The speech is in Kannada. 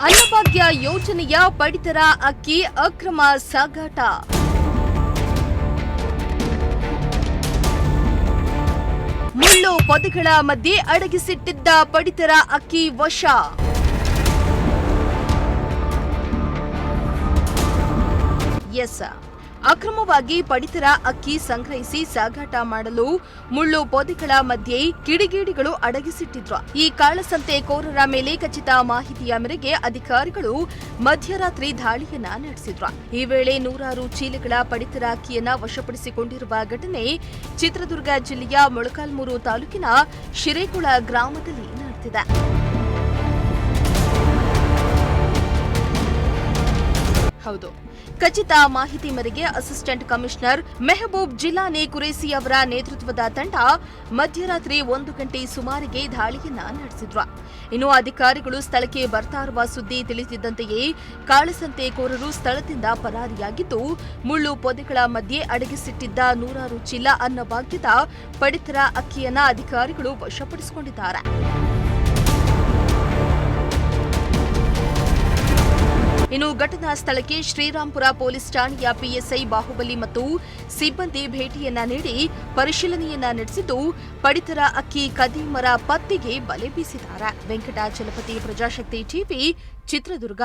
ಅನ್ನಭಾಗ್ಯ ಯೋಜನೆಯ ಪಡಿತರ ಅಕ್ಕಿ ಅಕ್ರಮ ಸಾಗಾಟ. ಮುಳ್ಳು ಪೊದೆಗಳ ಮಧ್ಯೆ ಅಡಗಿಸಿಟ್ಟಿದ್ದ ಪಡಿತರ ಅಕ್ಕಿ ವಶ. ಎಸ್, ಅಕ್ರಮವಾಗಿ ಪಡಿತರ ಅಕ್ಕಿ ಸಂಗ್ರಹಿಸಿ ಸಾಗಾಟ ಮಾಡಲು ಮುಳ್ಳು ಪೊದೆಗಳ ಮಧ್ಯೆ ಕಿಡಿಗೇಡಿಗಳು ಅಡಗಿಸಿಟ್ಟಿದ್ರು. ಈ ಕಾಳಸಂತೆಕೋರರ ಮೇಲೆ ಖಚಿತ ಮಾಹಿತಿಯ ಮೇರೆಗೆ ಅಧಿಕಾರಿಗಳು ಮಧ್ಯರಾತ್ರಿ ದಾಳಿಯನ್ನ ನಡೆಸಿದ್ರು. ಈ ವೇಳೆ ನೂರಾರು ಚೀಲಗಳ ಪಡಿತರ ಅಕ್ಕಿಯನ್ನ ವಶಪಡಿಸಿಕೊಂಡಿರುವ ಘಟನೆ ಚಿತ್ರದುರ್ಗ ಜಿಲ್ಲೆಯ ಮೊಳಕಾಲ್ಮೂರು ತಾಲೂಕಿನ ಶಿರೇಕುಳ ಗ್ರಾಮದಲ್ಲಿ ನಡೆದಿದೆ. ಹೌದು, ಖಚಿತ ಮಾಹಿತಿ ಮೇರೆಗೆ ಅಸಿಸ್ಟೆಂಟ್ ಕಮಿಷನರ್ ಮೆಹಬೂಬ್ ಜಿಲಾನಿ ಕುರೇಸಿ ಅವರ ನೇತೃತ್ವದ ತಂಡ ಮಧ್ಯರಾತ್ರಿ 1 ಗಂಟೆ ಸುಮಾರಿಗೆ ದಾಳಿಯನ್ನ ನಡೆಸಿದ್ರು. ಇನ್ನು ಅಧಿಕಾರಿಗಳು ಸ್ಥಳಕ್ಕೆ ಬರ್ತಾ ಇರುವ ಸುದ್ದಿ ತಿಳಿಸಿದ್ದಂತೆಯೇ ಕಾಳಸಂತೆಕೋರರು ಸ್ಥಳದಿಂದ ಪರಾರಿಯಾಗಿದ್ದು, ಮುಳ್ಳು ಪೊದೆಗಳ ಮಧ್ಯೆ ಅಡಗಿಸಿಟ್ಟಿದ್ದ ನೂರಾರು ಚೀಲ ಅನ್ನಭಾಗ್ಯದ ಪಡಿತರ ಅಕ್ಕಿಯನ್ನ ಅಧಿಕಾರಿಗಳು ವಶಪಡಿಸಿಕೊಂಡಿದ್ದಾರೆ. ಇನ್ನು ಘಟನಾ ಸ್ಥಳಕ್ಕೆ ಶ್ರೀರಾಂಪುರ ಪೊಲೀಸ್ ಠಾಣೆಯ ಪಿಎಸ್ಐ ಬಾಹುಬಲಿ ಮತ್ತು ಸಿಬ್ಬಂದಿ ಭೇಟಿಯನ್ನ ನೀಡಿ ಪರಿಶೀಲನೆಯನ್ನ ನಡೆಸಿದ್ದು, ಪಡಿತರ ಅಕ್ಕಿ ಕದಿಮರ ಪತ್ತೆಗೆ ಬಲೆ ಬೀಸಿದ್ದಾರೆ. ವೆಂಕಟಾಚಲಪತಿ, ಪ್ರಜಾಶಕ್ತಿ ಟಿವಿ, ಚಿತ್ರದುರ್ಗ.